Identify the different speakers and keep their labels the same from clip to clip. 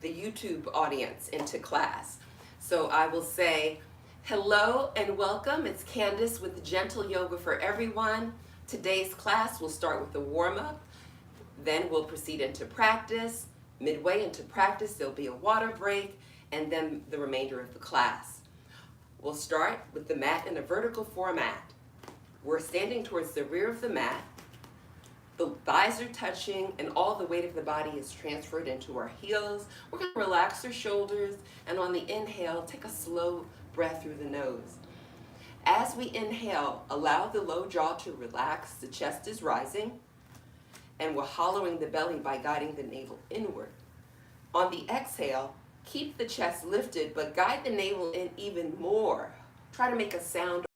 Speaker 1: the YouTube audience into class. So I will say hello and welcome. It's Candace with Gentle Yoga for Everyone. Today's class will start with a warm-up, then we'll proceed into practice. Midway into practice, there'll be a water break, and then the remainder of the class. We'll start with the mat in a vertical format. We're standing towards the rear of the mat. The thighs are touching and all the weight of the body is transferred into our heels. We're going to relax our shoulders, and on the inhale, take a slow breath through the nose. As we inhale, allow the low jaw to relax. The chest is rising, and we're hollowing the belly by guiding the navel inward. On the exhale, keep the chest lifted, but guide the navel in even more. Try to make a sound.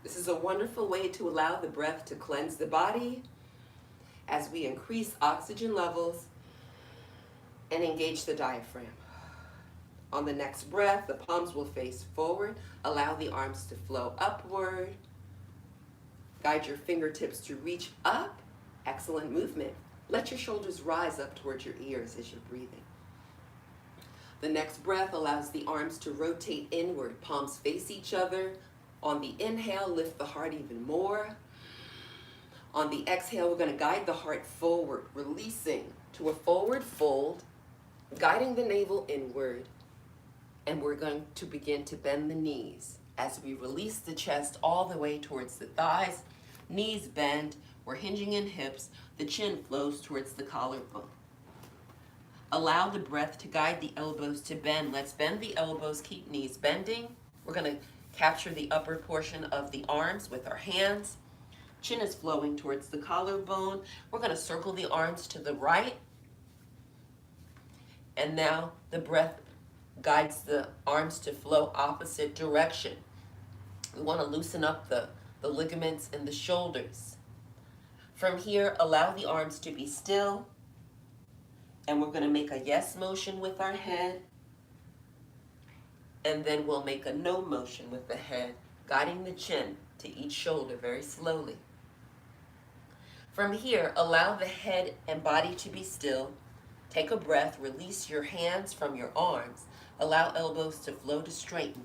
Speaker 1: This is a wonderful way to allow the breath to cleanse the body as we increase oxygen levels and engage the diaphragm. On the next breath, the palms will face forward. Allow the arms to flow upward. Guide your fingertips to reach up. Excellent movement. Let your shoulders rise up towards your ears as you're breathing. The next breath allows the arms to rotate inward. Palms face each other. On the inhale, lift the heart even more. On the exhale, we're going to guide the heart forward, releasing to a forward fold, guiding the navel inward, and we're going to begin to bend the knees as we release the chest all the way towards the thighs. Knees bend, we're hinging in hips, the chin flows towards the collarbone. Allow the breath to guide the elbows to bend. Let's bend the elbows, keep knees bending. We're going to capture the upper portion of the arms with our hands. Chin is flowing towards the collarbone. We're going to circle the arms to the right. And now the breath guides the arms to flow opposite direction. We want to loosen up the ligaments in the shoulders. From here, allow the arms to be still. And we're going to make a yes motion with our head. And then we'll make a no motion with the head, guiding the chin to each shoulder very slowly. From here, allow the head and body to be still. Take a breath, release your hands from your arms. Allow elbows to flow to straighten.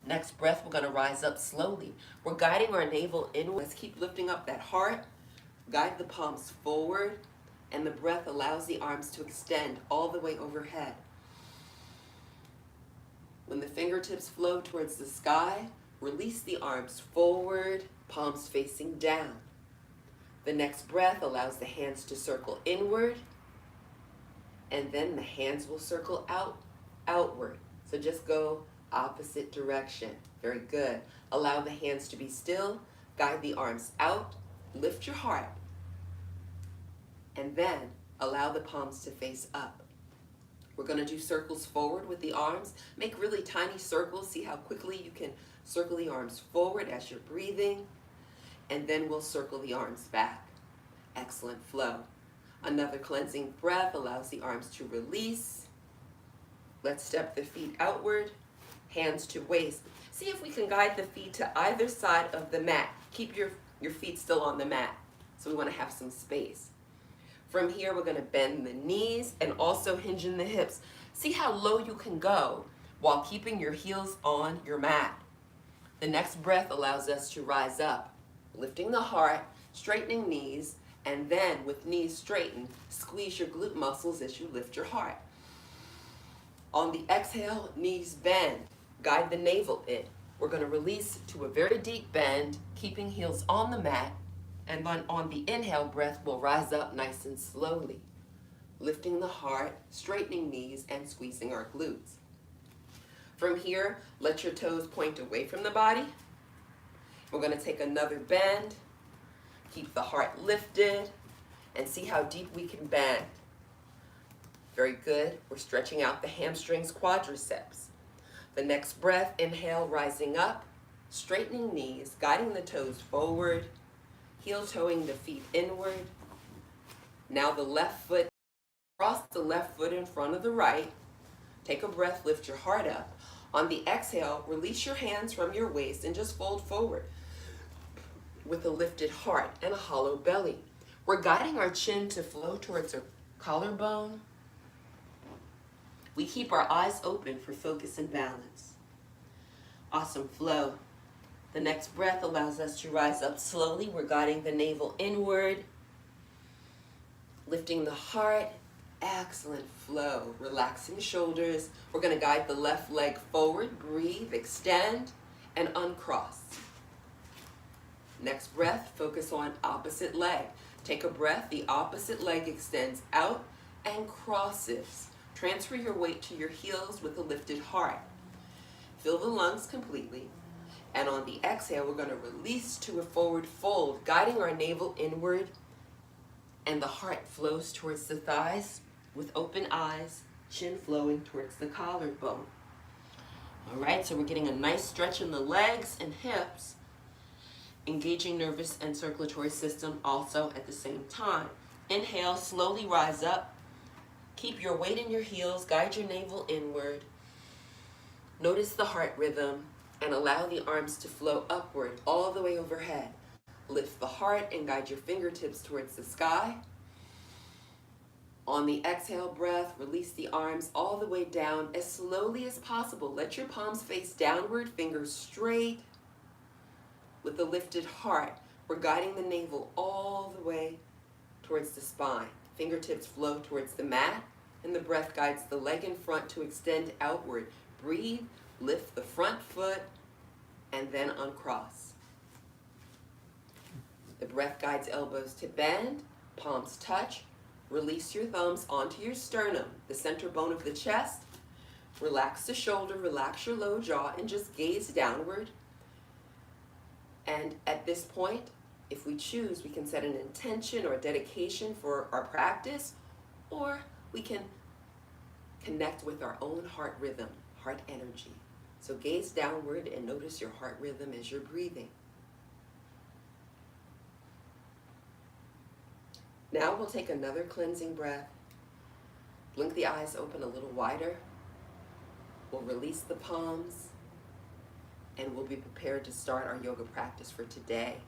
Speaker 1: Next breath, we're going to rise up slowly. We're guiding our navel inward. Let's keep lifting up that heart. Guide the palms forward, and the breath allows the arms to extend all the way overhead. When the fingertips flow towards the sky, release the arms forward, palms facing down. The next breath allows the hands to circle inward, and then the hands will circle outward. So just go opposite direction. Very good. Allow the hands to be still, guide the arms out, lift your heart, and then allow the palms to face up. We're going to do circles forward with the arms. Make really tiny circles. See how quickly you can circle the arms forward as you're breathing. And then we'll circle the arms back. Excellent flow. Another cleansing breath allows the arms to release. Let's step the feet outward, hands to waist. See if we can guide the feet to either side of the mat. Keep your feet still on the mat. So we want to have some space. From here, we're going to bend the knees and also hinge in the hips. See how low you can go while keeping your heels on your mat. The next breath allows us to rise up, lifting the heart, straightening knees, and then with knees straightened, squeeze your glute muscles as you lift your heart. On the exhale, knees bend. Guide the navel in. We're going to release to a very deep bend, keeping heels on the mat. And then on the inhale breath, we'll rise up nice and slowly, lifting the heart, straightening knees, and squeezing our glutes. From here, let your toes point away from the body. We're going to take another bend, keep the heart lifted, and see how deep we can bend. Very good. We're stretching out the hamstrings, quadriceps. The next breath, inhale, rising up, straightening knees, guiding the toes forward, heel toeing the feet inward. Now the left foot Cross the left foot in front of the right. Take a breath, lift your heart up. On the exhale, release your hands from your waist and just fold forward with a lifted heart and a hollow belly. We're guiding our chin to flow towards our collarbone. We keep our eyes open for focus and balance. Awesome flow. The next breath allows us to rise up slowly. We're guiding the navel inward, lifting the heart. Excellent flow. Relaxing shoulders. We're going to guide the left leg forward. Breathe, extend, and uncross. Next breath, focus on opposite leg. Take a breath. The opposite leg extends out and crosses. Transfer your weight to your heels with a lifted heart. Fill the lungs completely. And on the exhale, we're going to release to a forward fold, guiding our navel inward, and the heart flows towards the thighs with open eyes, chin flowing towards the collarbone. All right, so we're getting a nice stretch in the legs and hips, engaging nervous and circulatory system also at the same time. Inhale, slowly rise up. Keep your weight in your heels, guide your navel inward. Notice the heart rhythm and allow the arms to flow upward all the way overhead. Lift the heart and guide your fingertips towards the sky. On the exhale breath, release the arms all the way down as slowly as possible. Let your palms face downward, fingers straight. With a lifted heart, we're guiding the navel all the way towards the spine. Fingertips flow towards the mat, and the breath guides the leg in front to extend outward. Breathe, lift the front foot, and then uncross. The breath guides elbows to bend, palms touch. Release your thumbs onto your sternum, the center bone of the chest. Relax the shoulder, relax your low jaw, and just gaze downward. And at this point, if we choose, we can set an intention or dedication for our practice, or we can connect with our own heart rhythm, heart energy. So gaze downward and notice your heart rhythm as you're breathing. Now we'll take another cleansing breath. Blink the eyes open a little wider. We'll release the palms, and we'll be prepared to start our yoga practice for today.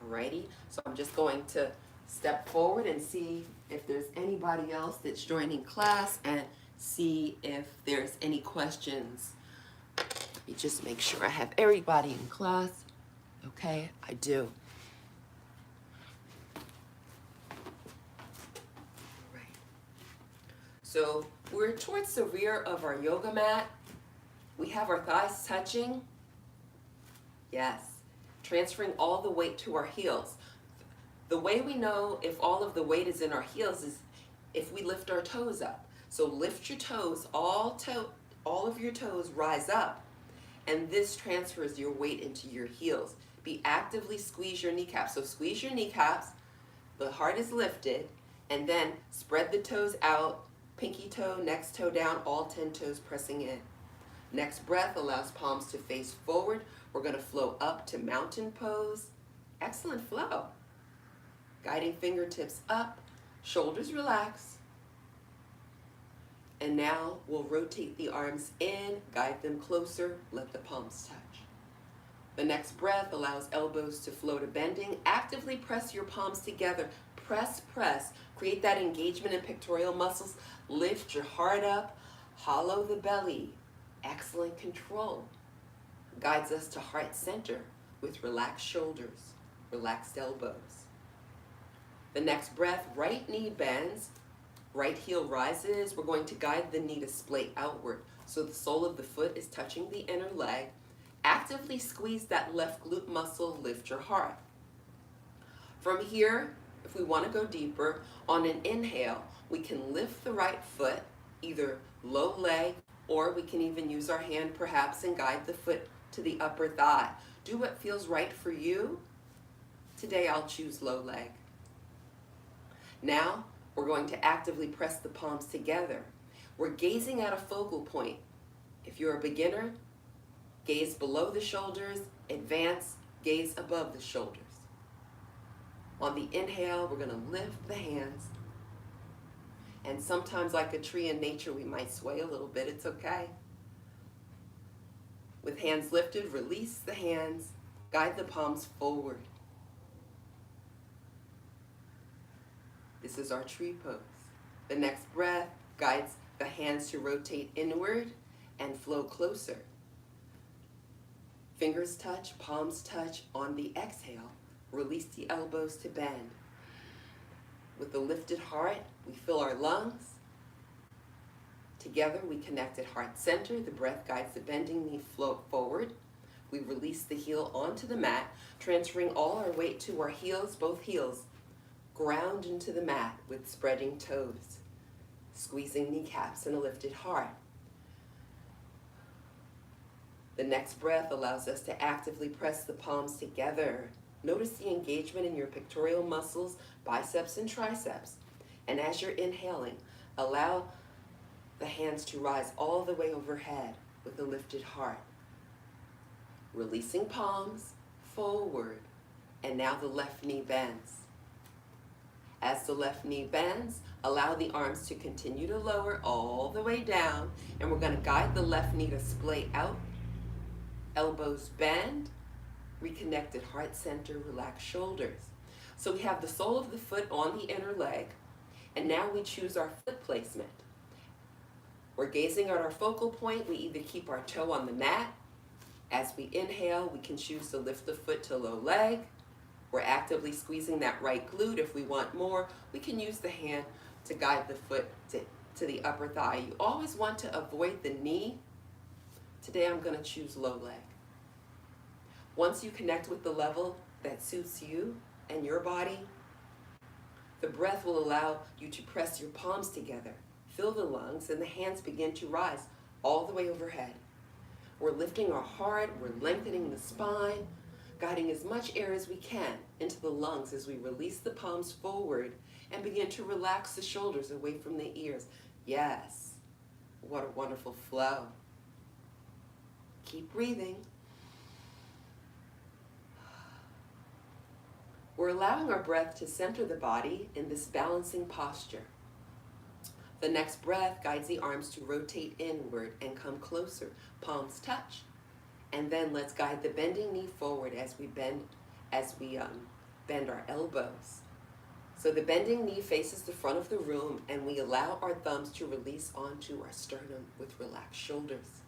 Speaker 1: Alrighty, so I'm just going to step forward and see if there's anybody else that's joining class and see if there's any questions. Let me just make sure I have everybody in class. Okay, I do. All right. So we're towards the rear of our yoga mat. We have our thighs touching. Yes. Transferring all the weight to our heels. The way we know if all of the weight is in our heels is if we lift our toes up. So lift your toes, all of your toes rise up, and this transfers your weight into your heels. Actively squeeze your kneecaps. So squeeze your kneecaps, the heart is lifted, and then spread the toes out, pinky toe, next toe down, all 10 toes pressing in. Next breath allows palms to face forward. We're going to flow up to mountain pose. Excellent flow. Guiding fingertips up, shoulders relax. And now we'll rotate the arms in, guide them closer, let the palms touch. The next breath allows elbows to flow to bending. Actively press your palms together. Press, press. Create that engagement in pectoral muscles. Lift your heart up. Hollow the belly. Excellent control. Guides us to heart center with relaxed shoulders, relaxed elbows. The next breath, right knee bends, right heel rises. We're going to guide the knee to splay outward so the sole of the foot is touching the inner leg. Actively squeeze that left glute muscle, lift your heart. From here, if we want to go deeper, on an inhale, we can lift the right foot, either low leg, or we can even use our hand perhaps and guide the foot to the upper thigh. Do what feels right for you. Today I'll choose low leg. Now we're going to actively press the palms together. We're gazing at a focal point. If you're a beginner, gaze below the shoulders, advance, gaze above the shoulders. On the inhale, we're going to lift the hands. And sometimes, like a tree in nature, we might sway a little bit. It's okay. With hands lifted, release the hands. Guide the palms forward. This is our tree pose. The next breath guides the hands to rotate inward and flow closer. Fingers touch, palms touch. On the exhale, release the elbows to bend. With the lifted heart, we fill our lungs. Together, we connect at heart center. The breath guides the bending knee float forward. We release the heel onto the mat, transferring all our weight to our heels, both heels. Ground into the mat with spreading toes, squeezing kneecaps and a lifted heart. The next breath allows us to actively press the palms together. Notice the engagement in your pectoral muscles, biceps and triceps. And as you're inhaling, allow the hands to rise all the way overhead with a lifted heart. Releasing palms forward, and now the left knee bends. As the left knee bends, allow the arms to continue to lower all the way down, and we're going to guide the left knee to splay out. Elbows bend, reconnect at heart center, relax shoulders. So we have the sole of the foot on the inner leg, and now we choose our foot placement. We're gazing at our focal point. We either keep our toe on the mat. As we inhale, we can choose to lift the foot to low leg. We're actively squeezing that right glute. If we want more, we can use the hand to guide the foot to the upper thigh. You always want to avoid the knee. Today I'm going to choose low leg. Once you connect with the level that suits you and your body, the breath will allow you to press your palms together, fill the lungs, and the hands begin to rise all the way overhead. We're lifting our heart, we're lengthening the spine, guiding as much air as we can into the lungs as we release the palms forward and begin to relax the shoulders away from the ears. Yes, what a wonderful flow. Keep breathing. We're allowing our breath to center the body in this balancing posture. The next breath guides the arms to rotate inward and come closer. Palms touch. And then let's guide the bending knee forward as we bend our elbows. So the bending knee faces the front of the room, and we allow our thumbs to release onto our sternum with relaxed shoulders.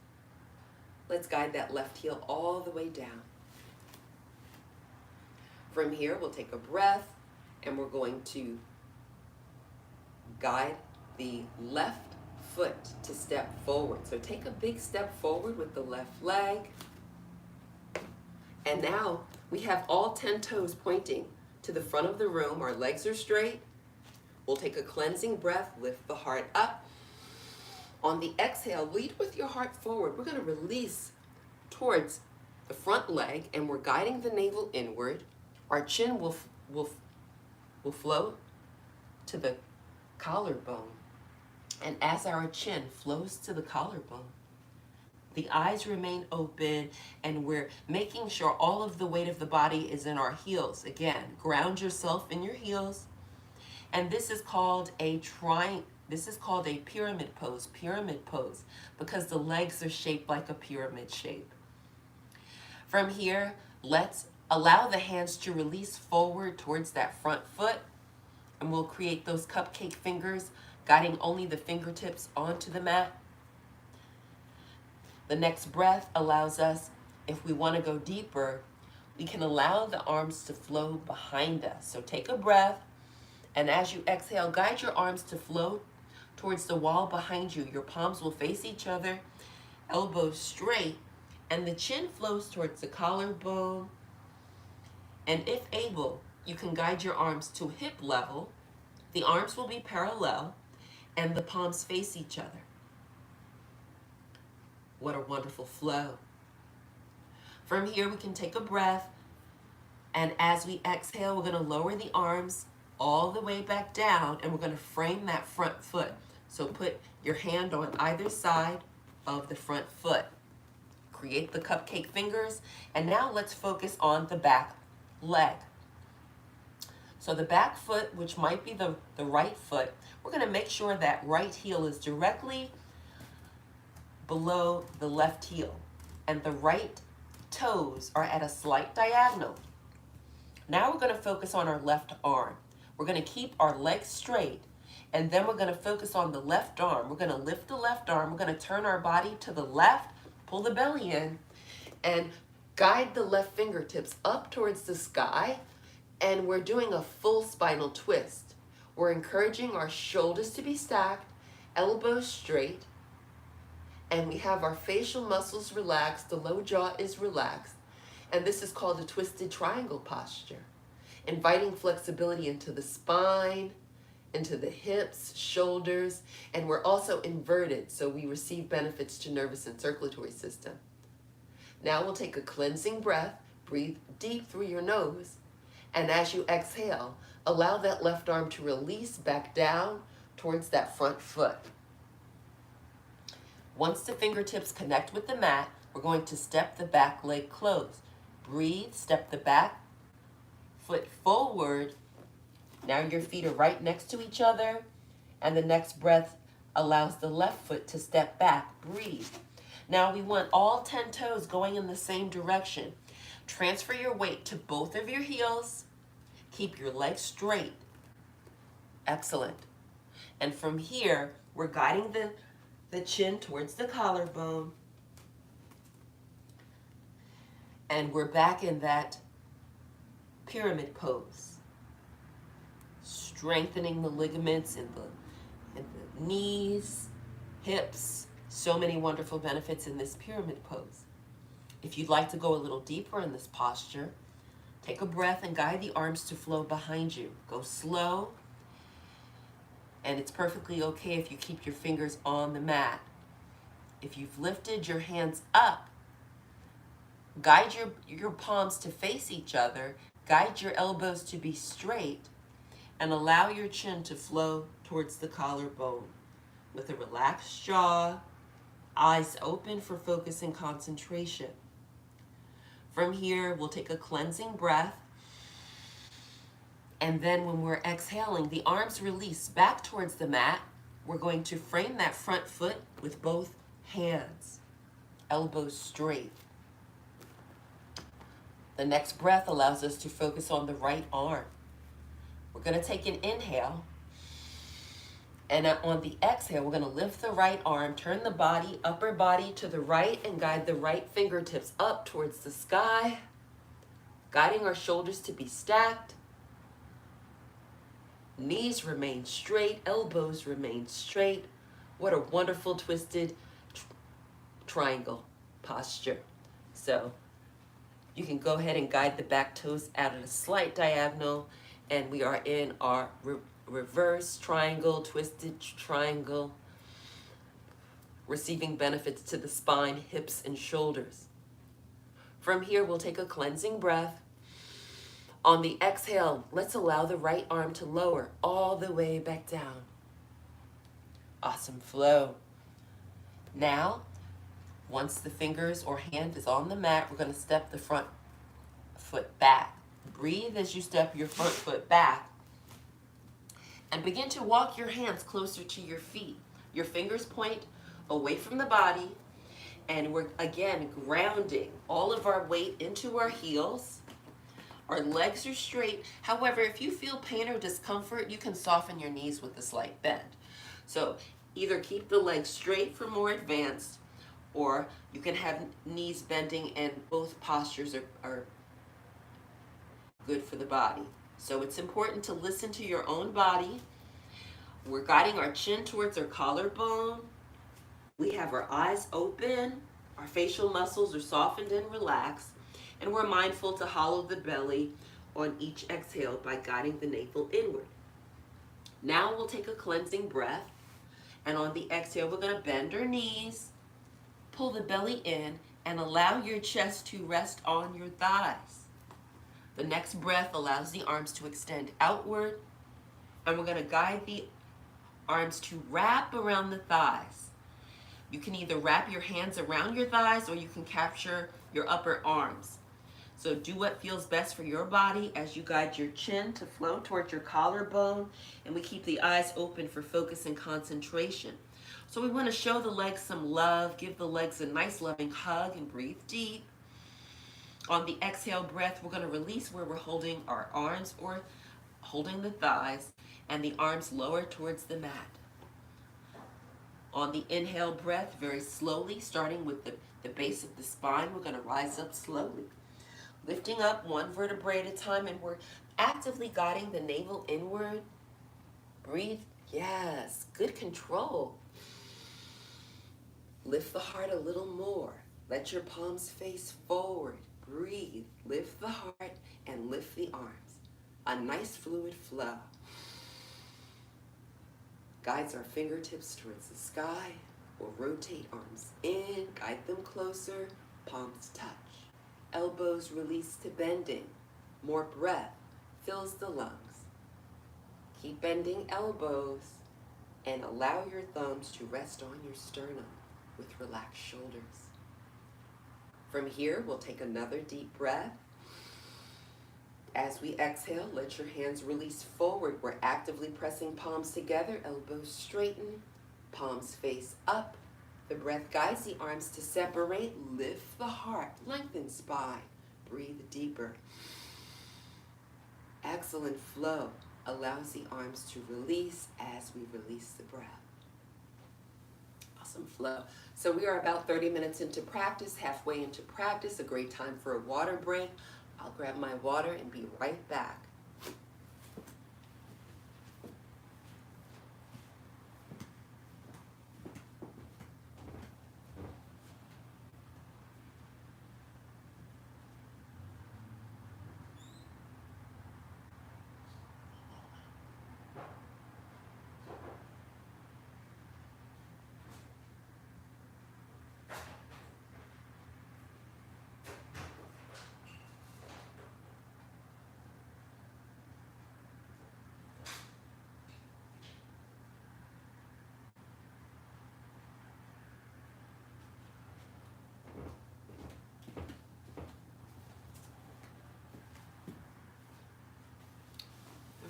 Speaker 1: Let's guide that left heel all the way down. From here, we'll take a breath, and we're going to guide the left foot to step forward. So take a big step forward with the left leg. And now we have all 10 toes pointing to the front of the room. Our legs are straight. We'll take a cleansing breath, lift the heart up. On the exhale, lead with your heart forward. We're going to release towards the front leg, and we're guiding the navel inward. Our chin will flow to the collarbone. And as our chin flows to the collarbone, the eyes remain open, and we're making sure all of the weight of the body is in our heels. Again, ground yourself in your heels. And this is called a pyramid pose, because the legs are shaped like a pyramid shape. From here, let's allow the hands to release forward towards that front foot, and we'll create those cupcake fingers, guiding only the fingertips onto the mat. The next breath allows us, if we want to go deeper, we can allow the arms to flow behind us. So take a breath, and as you exhale, guide your arms to flow towards the wall behind you. Your palms will face each other, elbows straight, and the chin flows towards the collarbone. And if able, you can guide your arms to hip level. The arms will be parallel, and the palms face each other. What a wonderful flow. From here, we can take a breath, and as we exhale, we're going to lower the arms all the way back down, and we're going to frame that front foot. So put your hand on either side of the front foot. Create the cupcake fingers, and now let's focus on the back leg. So the back foot, which might be the right foot, we're going to make sure that right heel is directly below the left heel, and the right toes are at a slight diagonal. Now we're going to focus on our left arm. We're going to keep our legs straight, and then we're going to focus on the left arm. We're going to lift the left arm. We're going to turn our body to the left, pull the belly in, and guide the left fingertips up towards the sky, and we're doing a full spinal twist. We're encouraging our shoulders to be stacked, elbows straight, and we have our facial muscles relaxed, the low jaw is relaxed, and this is called a twisted triangle posture, inviting flexibility into the spine, into the hips, shoulders, and we're also inverted, so we receive benefits to nervous and circulatory system. Now we'll take a cleansing breath, breathe deep through your nose, and as you exhale, allow that left arm to release back down towards that front foot. Once the fingertips connect with the mat, we're going to step the back leg closed. Breathe, step the back foot forward. Now your feet are right next to each other, and the next breath allows the left foot to step back. Breathe. Now we want all 10 toes going in the same direction. Transfer your weight to both of your heels. Keep your legs straight. Excellent. And from here, we're guiding the chin towards the collarbone. And we're back in that pyramid pose. Strengthening the ligaments in the knees, hips. So many wonderful benefits in this pyramid pose. If you'd like to go a little deeper in this posture, take a breath and guide the arms to flow behind you. Go slow. And it's perfectly okay if you keep your fingers on the mat. If you've lifted your hands up, guide your palms to face each other, guide your elbows to be straight, and allow your chin to flow towards the collarbone with a relaxed jaw, eyes open for focus and concentration. From here, we'll take a cleansing breath. And then when we're exhaling, the arms release back towards the mat. We're going to frame that front foot with both hands, elbows straight. The next breath allows us to focus on the right arm. We're going to take an inhale. And on the exhale, we're going to lift the right arm, turn the body, upper body to the right, and guide the right fingertips up towards the sky, guiding our shoulders to be stacked. Knees remain straight, elbows remain straight. What a wonderful twisted triangle posture. So you can go ahead and guide the back toes out at a slight diagonal, and we are in our reverse triangle, twisted triangle, receiving benefits to the spine, hips, and shoulders. From here, we'll take a cleansing breath. On the exhale, let's allow the right arm to lower all the way back down. Awesome flow. Now, once the fingers or hand is on the mat, we're going to step the front foot back. Breathe as you step your front foot back. And begin to walk your hands closer to your feet. Your fingers point away from the body. And we're, again, grounding all of our weight into our heels. Our legs are straight. However, if you feel pain or discomfort, you can soften your knees with a slight bend. So either keep the legs straight for more advanced, or you can have knees bending, and both postures are good for the body. So it's important to listen to your own body. We're guiding our chin towards our collarbone. We have our eyes open. Our facial muscles are softened and relaxed. And we're mindful to hollow the belly on each exhale by guiding the navel inward. Now we'll take a cleansing breath. And on the exhale, we're going to bend our knees, pull the belly in, and allow your chest to rest on your thighs. The next breath allows the arms to extend outward. And we're going to guide the arms to wrap around the thighs. You can either wrap your hands around your thighs, or you can capture your upper arms. So do what feels best for your body as you guide your chin to flow towards your collarbone, and we keep the eyes open for focus and concentration. So we want to show the legs some love, give the legs a nice loving hug, and breathe deep. On the exhale breath, we're going to release where we're holding our arms or holding the thighs, and the arms lower towards the mat. On the inhale breath, very slowly, starting with the base of the spine, we're going to rise up slowly, lifting up one vertebrae at a time, and we're actively guiding the navel inward. Breathe. Yes, good control. Lift the heart a little more. Let your palms face forward. Breathe. Lift the heart and lift the arms. A nice fluid flow. Guides our fingertips towards the sky. We'll rotate arms in, guide them closer, palms touch. Elbows release to bending. More breath fills the lungs. Keep bending elbows and allow your thumbs to rest on your sternum with relaxed shoulders. From here, we'll take another deep breath. As we exhale, let your hands release forward. We're actively pressing palms together, elbows straighten, palms face up. The breath guides the arms to separate. Lift the heart, lengthen spine. Breathe deeper. Excellent flow allows the arms to release as we release the breath. Awesome flow. So we are about 30 minutes into practice, halfway into practice, a great time for a water break. I'll grab my water and be right back.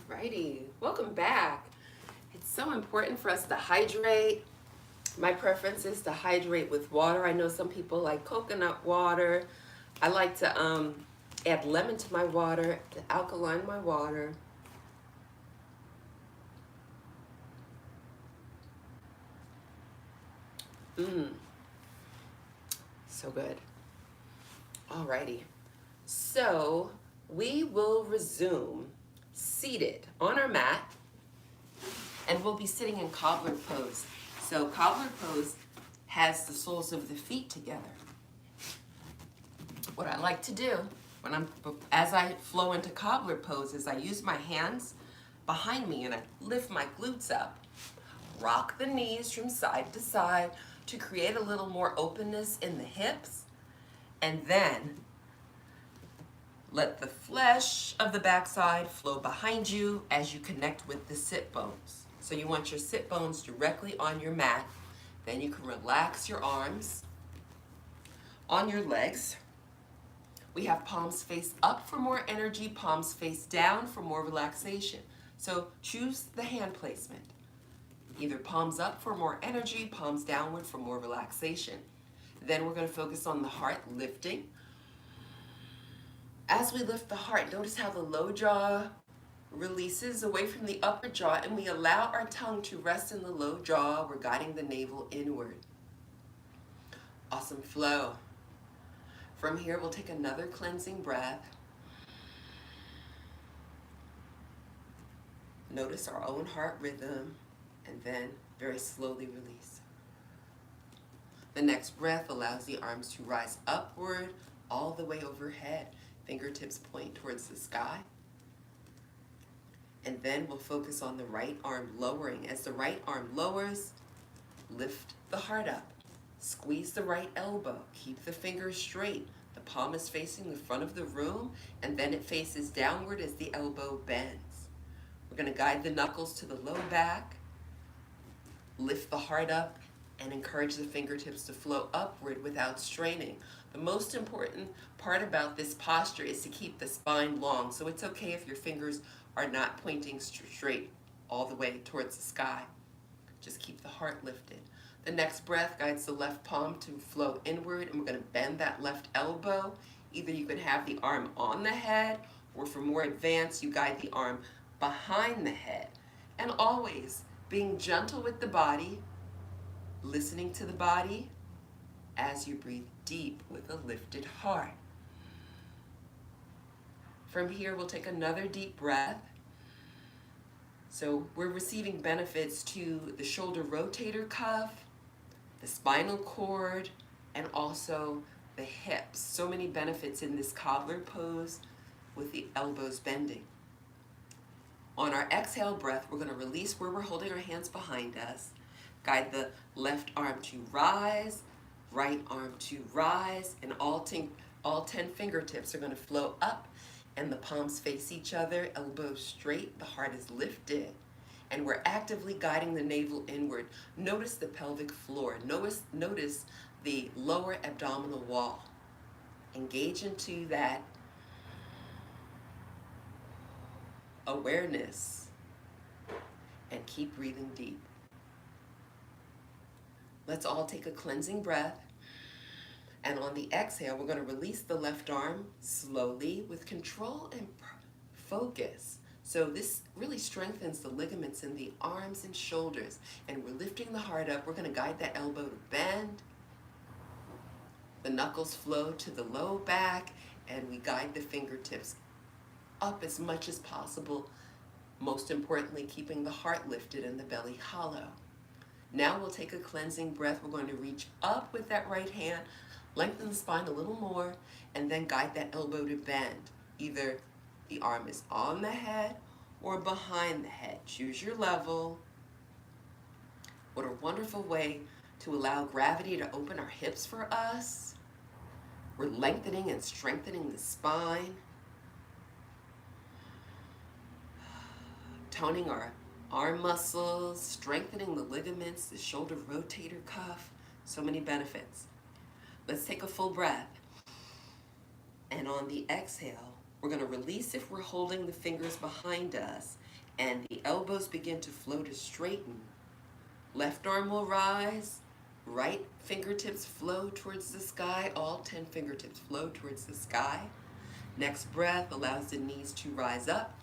Speaker 1: Alrighty, welcome back. It's so important for us to hydrate. My preference is to hydrate with water. I know some people like coconut water. I like to add lemon to my water, to alkaline my water. So good. Alrighty, so we will resume seated on our mat, and we'll be sitting in cobbler pose. So cobbler pose has the soles of the feet together. What I like to do as I flow into cobbler pose is I use my hands behind me and I lift my glutes up, rock the knees from side to side to create a little more openness in the hips, and then let the flesh of the backside flow behind you as you connect with the sit bones. So you want your sit bones directly on your mat. Then you can relax your arms on your legs. We have palms face up for more energy, palms face down for more relaxation. So choose the hand placement. Either palms up for more energy, palms downward for more relaxation. Then we're going to focus on the heart lifting. As we lift the heart, notice how the low jaw releases away from the upper jaw, and we allow our tongue to rest in the low jaw. We're guiding the navel inward. Awesome flow. From here, we'll take another cleansing breath. Notice our own heart rhythm, and then very slowly release. The next breath allows the arms to rise upward all the way overhead. Fingertips point towards the sky. And then we'll focus on the right arm lowering. As the right arm lowers, lift the heart up. Squeeze the right elbow. Keep the fingers straight. The palm is facing the front of the room, and then it faces downward as the elbow bends. We're going to guide the knuckles to the low back. Lift the heart up and encourage the fingertips to flow upward without straining. The most important part about this posture is to keep the spine long, so it's okay if your fingers are not pointing straight all the way towards the sky. Just keep the heart lifted. The next breath guides the left palm to flow inward, and we're going to bend that left elbow. Either you can have the arm on the head, or for more advanced, you guide the arm behind the head. And always being gentle with the body, listening to the body as you breathe deep with a lifted heart. From here, we'll take another deep breath. So we're receiving benefits to the shoulder rotator cuff, the spinal cord, and also the hips. So many benefits in this cobbler pose with the elbows bending. On our exhale breath, we're going to release where we're holding our hands behind us. Guide the left arm to rise, right arm to rise, and all 10 fingertips are going to flow up, and the palms face each other, elbows straight, the heart is lifted, and we're actively guiding the navel inward. Notice the pelvic floor. Notice the lower abdominal wall. Engage into that awareness and keep breathing deep. Let's all take a cleansing breath. And on the exhale, we're going to release the left arm slowly with control and focus. So this really strengthens the ligaments in the arms and shoulders. And we're lifting the heart up. We're going to guide that elbow to bend. The knuckles flow to the low back, and we guide the fingertips up as much as possible. Most importantly, keeping the heart lifted and the belly hollow. Now we'll take a cleansing breath. We're going to reach up with that right hand, lengthen the spine a little more, and then guide that elbow to bend. Either the arm is on the head or behind the head. Choose your level. What a wonderful way to allow gravity to open our hips for us. We're lengthening and strengthening the spine. Toning our arm muscles, strengthening the ligaments, the shoulder rotator cuff. So many benefits. Let's take a full breath. And on the exhale, we're going to release if we're holding the fingers behind us, and the elbows begin to flow to straighten. Left arm will rise, right fingertips flow towards the sky, all 10 fingertips flow towards the sky. Next breath allows the knees to rise up,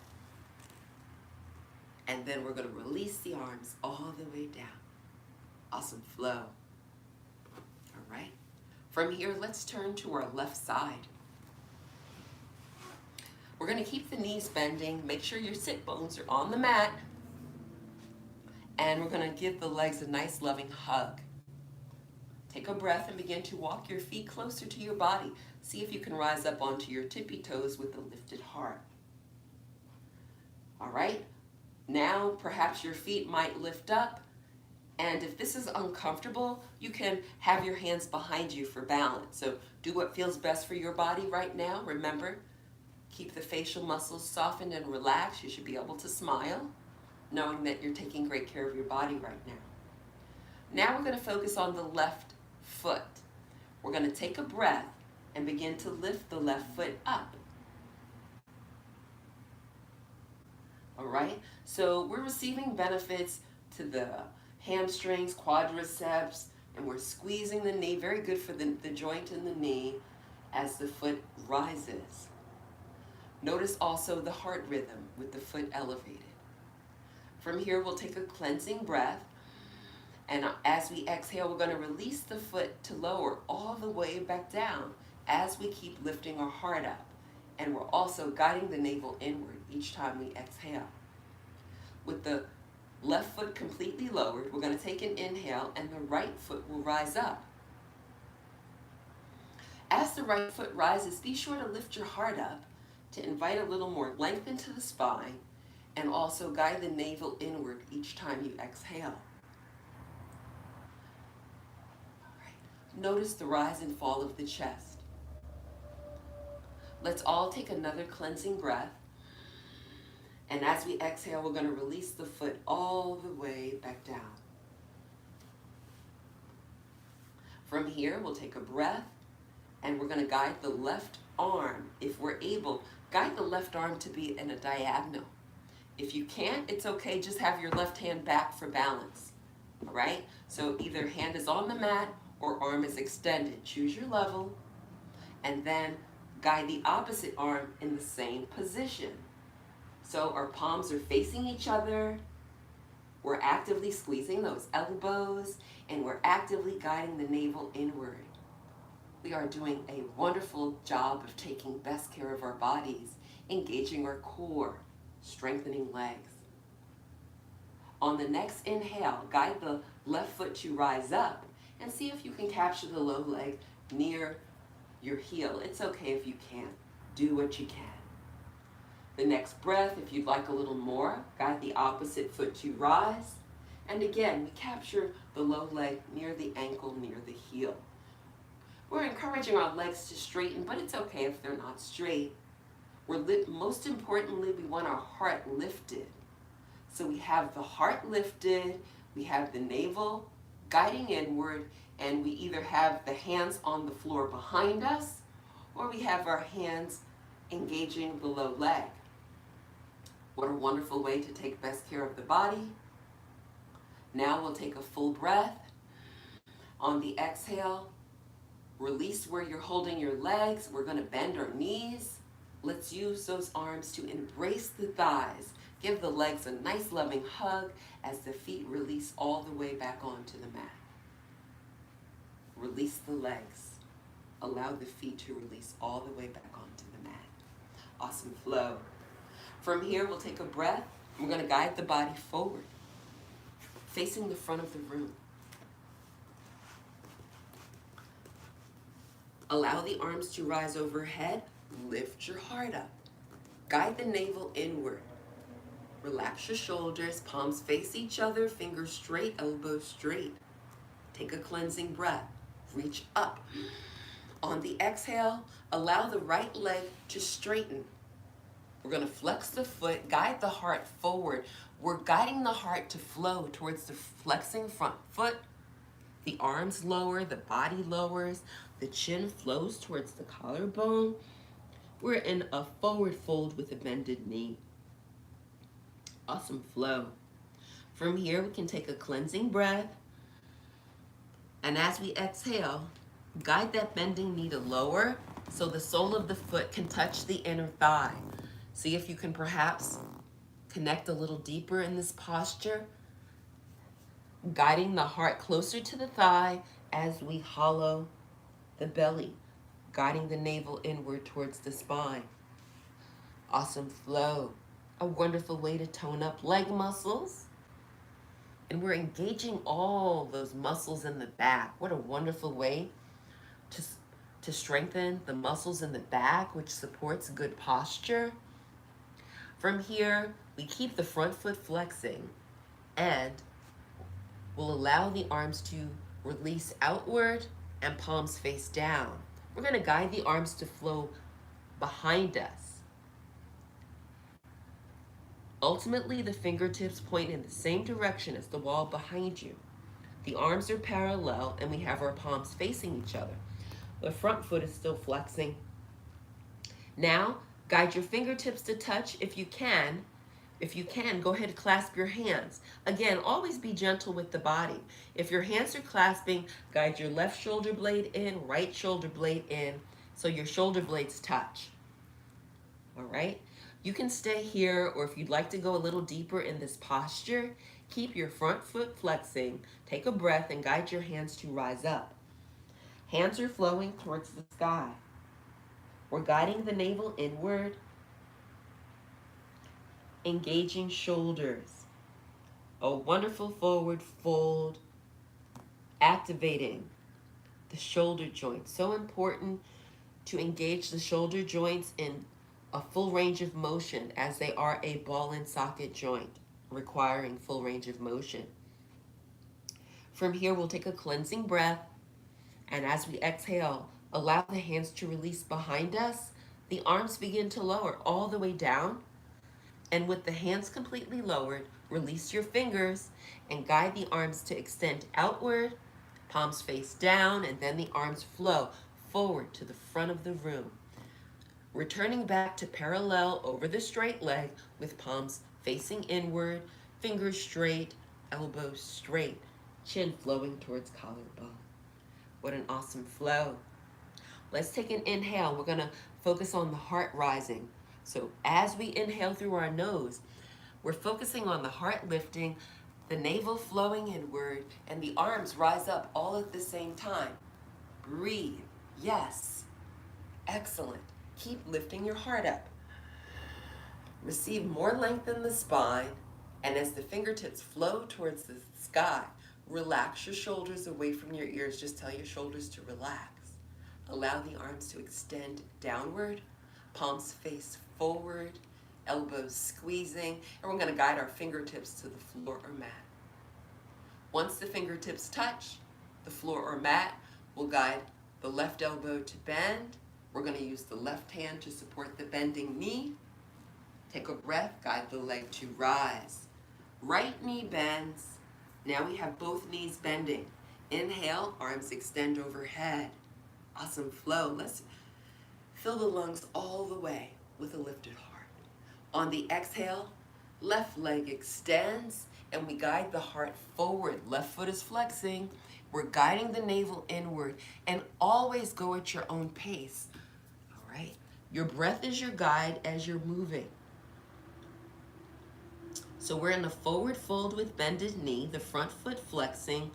Speaker 1: and then we're going to release the arms all the way down. Awesome flow. All right. From here, let's turn to our left side. We're going to keep the knees bending. Make sure your sit bones are on the mat. And we're going to give the legs a nice loving hug. Take a breath and begin to walk your feet closer to your body. See if you can rise up onto your tippy toes with a lifted heart. All right. Now, perhaps your feet might lift up. And if this is uncomfortable, you can have your hands behind you for balance. So do what feels best for your body right now. Remember, keep the facial muscles softened and relaxed. You should be able to smile, knowing that you're taking great care of your body right now. Now we're going to focus on the left foot. We're going to take a breath and begin to lift the left foot up. All right, so we're receiving benefits to the hamstrings, quadriceps, and we're squeezing the knee. Very good for the joint in the knee as the foot rises. Notice also the heart rhythm with the foot elevated. From here, we'll take a cleansing breath. And as we exhale, we're going to release the foot to lower all the way back down as we keep lifting our heart up. And we're also guiding the navel inward each time we exhale. With the left foot completely lowered, we're going to take an inhale and the right foot will rise up. As the right foot rises, be sure to lift your heart up to invite a little more length into the spine and also guide the navel inward each time you exhale. All right. Notice the rise and fall of the chest. Let's all take another cleansing breath. And as we exhale, we're going to release the foot all the way back down. From here, we'll take a breath, and we're going to guide the left arm. If we're able, guide the left arm to be in a diagonal. If you can't, it's okay, just have your left hand back for balance. All right? So either hand is on the mat or arm is extended. Choose your level, and then guide the opposite arm in the same position. So our palms are facing each other. We're actively squeezing those elbows, and we're actively guiding the navel inward. We are doing a wonderful job of taking best care of our bodies, engaging our core, strengthening legs. On the next inhale, guide the left foot to rise up and see if you can capture the low leg near your heel. It's okay if you can't. Do what you can. The next breath, if you'd like a little more, guide the opposite foot to rise. And again, we capture the low leg near the ankle, near the heel. We're encouraging our legs to straighten, but it's okay if they're not straight. Most importantly, we want our heart lifted. So we have the heart lifted, we have the navel guiding inward, and we either have the hands on the floor behind us, or we have our hands engaging the low leg. What a wonderful way to take best care of the body. Now we'll take a full breath. On the exhale, release where you're holding your legs. We're going to bend our knees. Let's use those arms to embrace the thighs. Give the legs a nice loving hug as the feet release all the way back onto the mat. Release the legs. Allow the feet to release all the way back onto the mat. Awesome flow. From here, we'll take a breath. We're going to guide the body forward, facing the front of the room. Allow the arms to rise overhead. Lift your heart up. Guide the navel inward. Relax your shoulders, palms face each other, fingers straight, elbows straight. Take a cleansing breath. Reach up. On the exhale, allow the right leg to straighten. We're going to flex the foot, guide the heart forward. We're guiding the heart to flow towards the flexing front foot. The arms lower, the body lowers, the chin flows towards the collarbone. We're in a forward fold with a bended knee. Awesome flow. From here, we can take a cleansing breath. And as we exhale, guide that bending knee to lower so the sole of the foot can touch the inner thigh. See if you can perhaps connect a little deeper in this posture, guiding the heart closer to the thigh as we hollow the belly, guiding the navel inward towards the spine. Awesome flow. A wonderful way to tone up leg muscles. And we're engaging all those muscles in the back. What a wonderful way to strengthen the muscles in the back, which supports good posture. From here, we keep the front foot flexing and we'll allow the arms to release outward and palms face down. We're going to guide the arms to flow behind us. Ultimately, the fingertips point in the same direction as the wall behind you. The arms are parallel and we have our palms facing each other. The front foot is still flexing. Now, guide your fingertips to touch if you can. If you can, go ahead and clasp your hands. Again, always be gentle with the body. If your hands are clasping, guide your left shoulder blade in, right shoulder blade in, so your shoulder blades touch. All right? You can stay here, or if you'd like to go a little deeper in this posture, keep your front foot flexing, take a breath, and guide your hands to rise up. Hands are flowing towards the sky. We're guiding the navel inward, engaging shoulders. A wonderful forward fold, activating the shoulder joint. So important to engage the shoulder joints in a full range of motion, as they are a ball and socket joint requiring full range of motion. From here, we'll take a cleansing breath, and as we exhale, allow the hands to release behind us. The arms begin to lower all the way down, and with the hands completely lowered, release your fingers and guide the arms to extend outward Palms face down, and then the arms flow forward to the front of the room. Returning back to parallel over the straight leg with palms facing inward, fingers straight, elbows straight, chin flowing towards collarbone. What an awesome flow. Let's take an inhale. We're gonna focus on the heart rising. So as we inhale through our nose, we're focusing on the heart lifting, the navel flowing inward, and the arms rise up all at the same time. Breathe. Yes. Excellent. Keep lifting your heart up. Receive more length in the spine, and as the fingertips flow towards the sky, relax your shoulders away from your ears. Just tell your shoulders to relax. Allow the arms to extend downward, palms face forward, elbows squeezing, and we're going to guide our fingertips to the floor or mat. Once the fingertips touch the floor or mat, we'll guide the left elbow to bend. We're going to use the left hand to support the bending knee. Take a breath, guide the leg to rise. Right knee bends. Now we have both knees bending. Inhale, arms extend overhead. Awesome flow. Let's fill the lungs all the way with a lifted heart. On the exhale, left leg extends and we guide the heart forward. Left foot is flexing. We're guiding the navel inward, and always go at your own pace. All right. Your breath is your guide as you're moving. So we're in a forward fold with bended knee, the front foot flexing.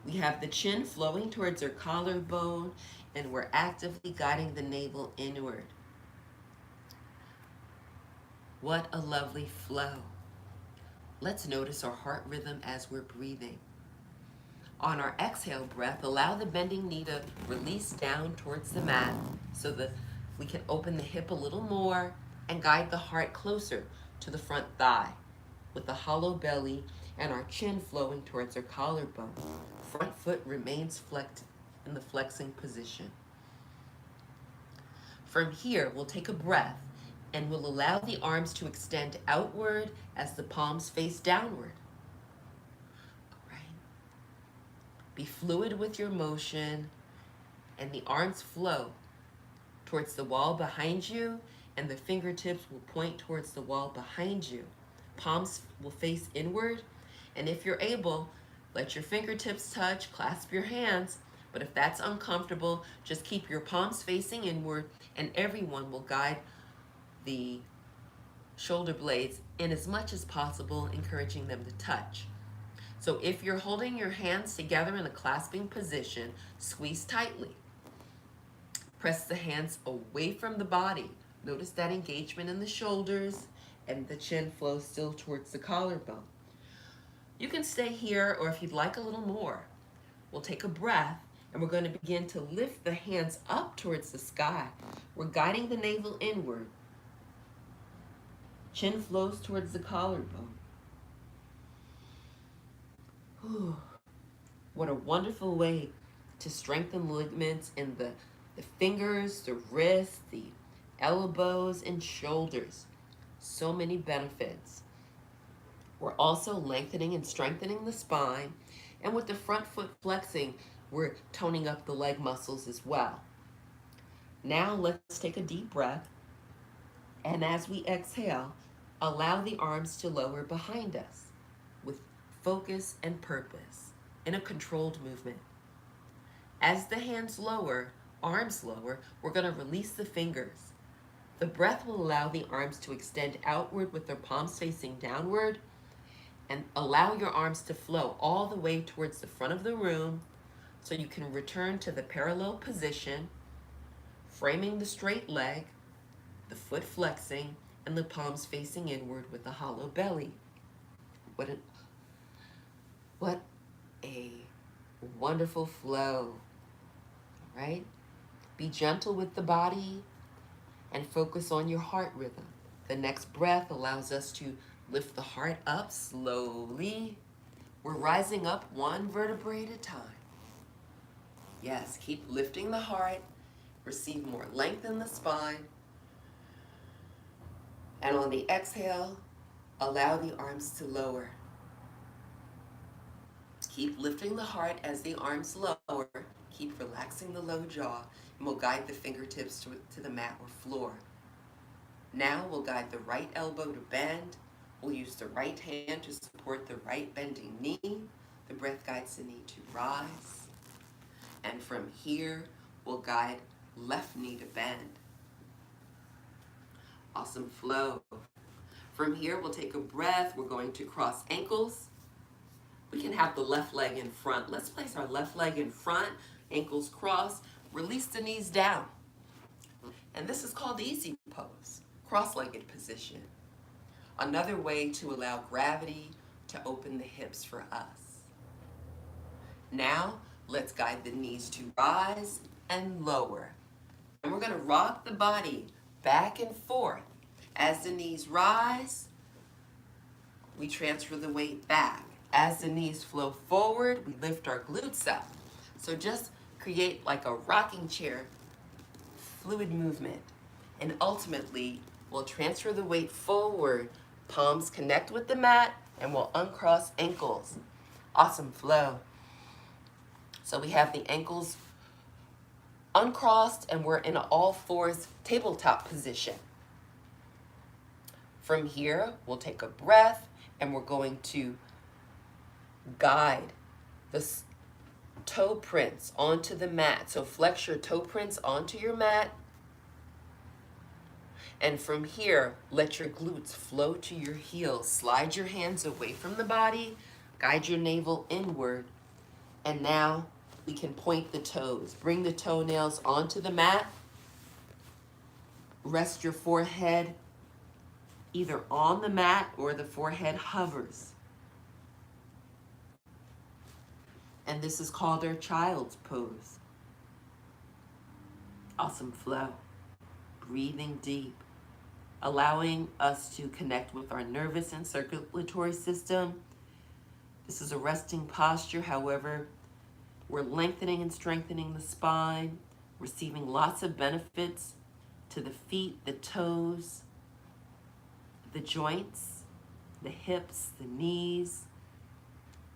Speaker 1: We have the chin flowing towards our collarbone, and we're actively guiding the navel inward. What a lovely flow. Let's notice our heart rhythm as we're breathing. On our exhale breath, allow the bending knee to release down towards the mat so that we can open the hip a little more and guide the heart closer to the front thigh with a hollow belly and our chin flowing towards our collarbone. Front foot remains flexed in the flexing position. From here, we'll take a breath and we'll allow the arms to extend outward as the palms face downward. Be fluid with your motion, and the arms flow towards the wall behind you, and the fingertips will point towards the wall behind you. Palms will face inward, and if you're able, let your fingertips touch, clasp your hands, but if that's uncomfortable, just keep your palms facing inward, and everyone will guide the shoulder blades in as much as possible, encouraging them to touch. So if you're holding your hands together in a clasping position, squeeze tightly. Press the hands away from the body. Notice that engagement in the shoulders, and the chin flows still towards the collarbone. You can stay here, or if you'd like a little more, we'll take a breath, and we're going to begin to lift the hands up towards the sky. We're guiding the navel inward. Chin flows towards the collarbone. What a wonderful way to strengthen ligaments in the fingers, the wrists, the elbows, and shoulders. So many benefits. We're also lengthening and strengthening the spine, and with the front foot flexing, we're toning up the leg muscles as well. Now let's take a deep breath, and as we exhale, allow the arms to lower behind us with focus and purpose in a controlled movement. As the hands lower, arms lower, we're going to release the fingers. The breath will allow the arms to extend outward with their palms facing downward, and allow your arms to flow all the way towards the front of the room so you can return to the parallel position, framing the straight leg, the foot flexing, and the palms facing inward with a hollow belly. What a wonderful flow, right? Be gentle with the body and focus on your heart rhythm. The next breath allows us to lift the heart up slowly. We're rising up one vertebrae at a time. Yes, keep lifting the heart. Receive more length in the spine. And on the exhale, allow the arms to lower. Keep lifting the heart as the arms lower. Keep relaxing the low jaw, and we'll guide the fingertips to the mat or floor. Now we'll guide the right elbow to bend. We'll use the right hand to support the right bending knee. The breath guides the knee to rise. And from here, we'll guide left knee to bend. Awesome flow. From here, we'll take a breath. We're going to cross ankles. We can have the left leg in front. Let's place our left leg in front, ankles crossed, release the knees down. And this is called easy pose, cross-legged position. Another way to allow gravity to open the hips for us. Now, let's guide the knees to rise and lower. And we're going to rock the body back and forth. As the knees rise, we transfer the weight back. As the knees flow forward, we lift our glutes up. So just create like a rocking chair, fluid movement. And ultimately, we'll transfer the weight forward. Palms connect with the mat, and we'll uncross ankles. Awesome flow. So we have the ankles uncrossed, and we're in an all fours tabletop position. From here, we'll take a breath, and we're going to guide the toe prints onto the mat. So flex your toe prints onto your mat. And from here, let your glutes flow to your heels. Slide your hands away from the body. Guide your navel inward. And now we can point the toes. Bring the toenails onto the mat. Rest your forehead either on the mat or the forehead hovers. And this is called our child's pose. Awesome flow. Breathing deep. Allowing us to connect with our nervous and circulatory system. This is a resting posture, however, we're lengthening and strengthening the spine, receiving lots of benefits to the feet, the toes, the joints, the hips, the knees,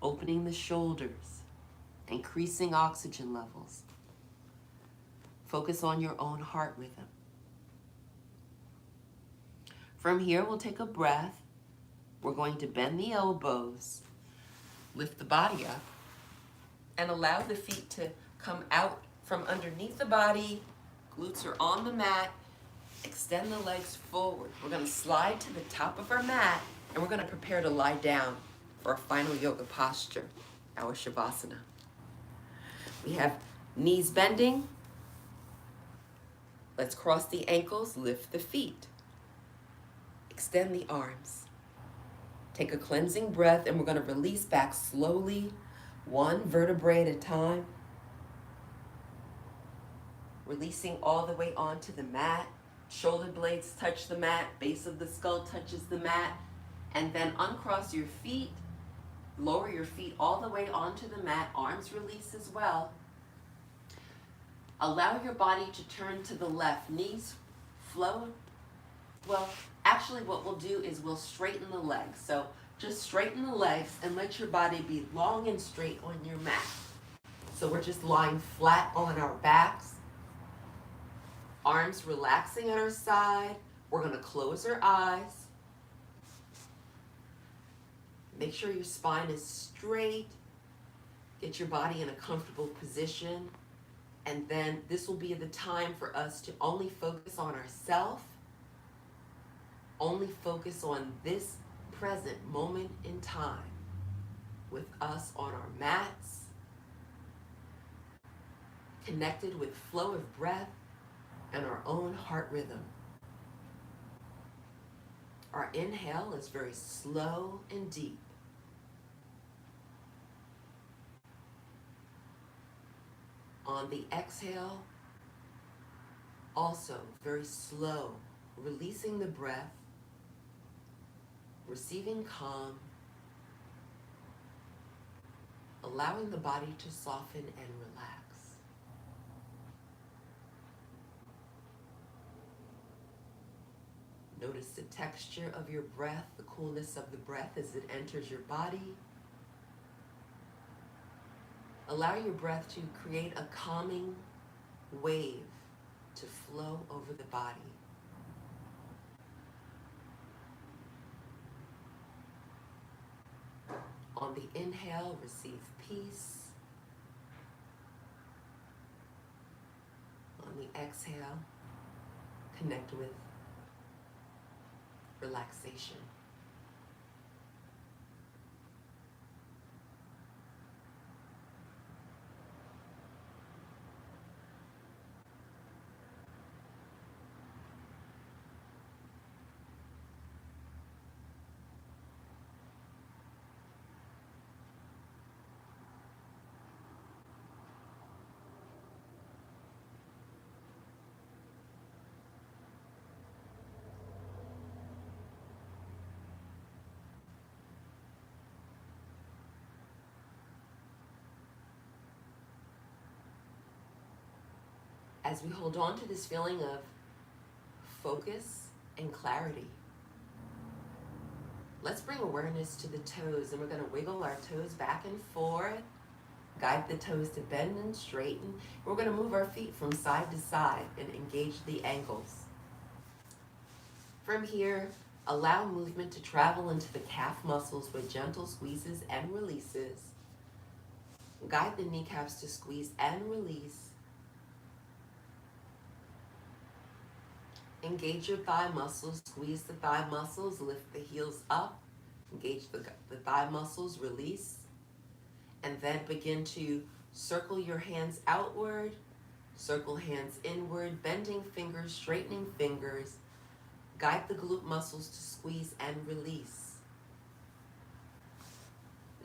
Speaker 1: opening the shoulders, increasing oxygen levels. Focus on your own heart rhythm. From here, we'll take a breath. We're going to bend the elbows, lift the body up, and allow the feet to come out from underneath the body. Glutes are on the mat. Extend the legs forward. We're going to slide to the top of our mat, and we're going to prepare to lie down for our final yoga posture, our Shavasana. We have knees bending. Let's cross the ankles, lift the feet. Extend the arms. Take a cleansing breath, and we're going to release back slowly, one vertebrae at a time. Releasing all the way onto the mat. Shoulder blades touch the mat, base of the skull touches the mat, and then uncross your feet. Lower your feet all the way onto the mat, arms release as well. Allow your body to turn to the left, knees flow. Well, actually what we'll do is we'll straighten the legs. So just straighten the legs and let your body be long and straight on your mat. So we're just lying flat on our backs. Arms relaxing at our side. We're going to close our eyes. Make sure your spine is straight. Get your body in a comfortable position. And then this will be the time for us to only focus on ourselves. Only focus on this present moment in time with us on our mats, connected with flow of breath and our own heart rhythm. Our inhale is very slow and deep. On the exhale, also very slow, releasing the breath, receiving calm, allowing the body to soften and relax. Notice the texture of your breath, the coolness of the breath as it enters your body. Allow your breath to create a calming wave to flow over the body. On the inhale, receive peace. On the exhale, connect with relaxation. As we hold on to this feeling of focus and clarity, let's bring awareness to the toes, and we're going to wiggle our toes back and forth, guide the toes to bend and straighten. We're going to move our feet from side to side and engage the ankles. From here, allow movement to travel into the calf muscles with gentle squeezes and releases. Guide the kneecaps to squeeze and release. Engage your thigh muscles, squeeze the thigh muscles, lift the heels up, engage the thigh muscles, release, and then begin to circle your hands outward, circle hands inward, bending fingers, straightening fingers, guide the glute muscles to squeeze and release.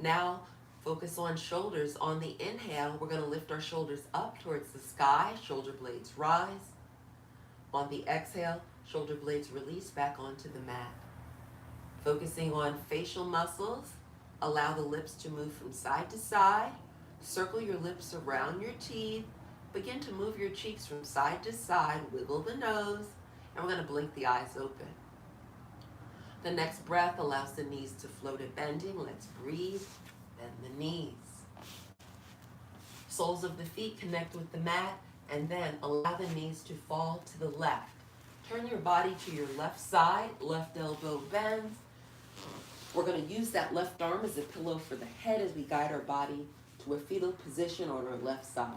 Speaker 1: Now, focus on shoulders. On the inhale, we're going to lift our shoulders up towards the sky, shoulder blades rise. On the exhale, shoulder blades release back onto the mat. Focusing on facial muscles, allow the lips to move from side to side. Circle your lips around your teeth. Begin to move your cheeks from side to side. Wiggle the nose. And we're going to blink the eyes open. The next breath allows the knees to flow to bending. Let's breathe. Bend the knees. Soles of the feet connect with the mat. And then allow the knees to fall to the left. Turn your body to your left side, left elbow bends. We're going to use that left arm as a pillow for the head as we guide our body to a fetal position on our left side.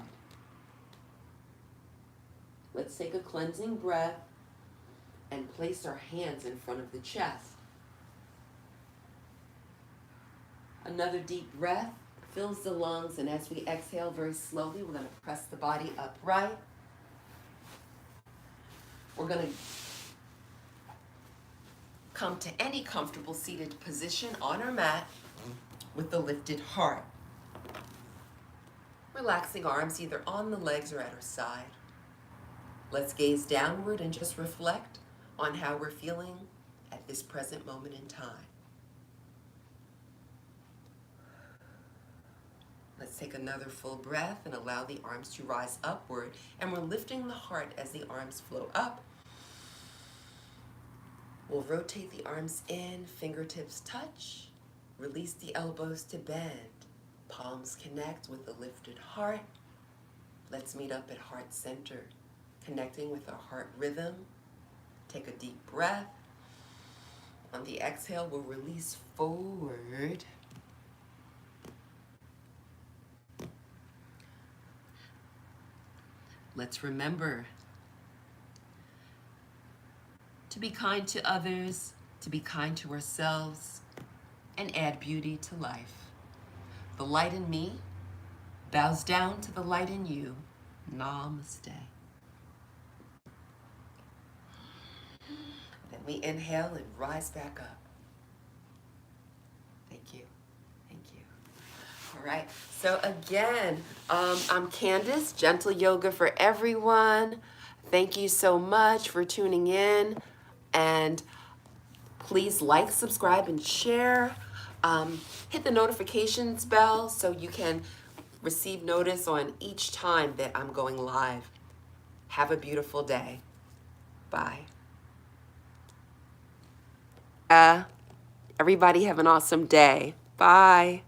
Speaker 1: Let's take a cleansing breath and place our hands in front of the chest. Another deep breath fills the lungs, and as we exhale very slowly, we're going to press the body upright. We're going to come to any comfortable seated position on our mat with the lifted heart. Relaxing arms either on the legs or at our side. Let's gaze downward and just reflect on how we're feeling at this present moment in time. Let's take another full breath and allow the arms to rise upward. And we're lifting the heart as the arms flow up. We'll rotate the arms in, fingertips touch. Release the elbows to bend. Palms connect with the lifted heart. Let's meet up at heart center, connecting with our heart rhythm. Take a deep breath. On the exhale, we'll release forward. Let's remember to be kind to others, to be kind to ourselves, and add beauty to life. The light in me bows down to the light in you. Namaste. Then we inhale and rise back up. Thank you. Thank you. All right. So again, I'm Candace, Gentle Yoga for Everyone. Thank you so much for tuning in. And please like, subscribe, and share. Hit the notifications bell so you can receive notice on each time that I'm going live. Have a beautiful day. Bye. Everybody have an awesome day. Bye.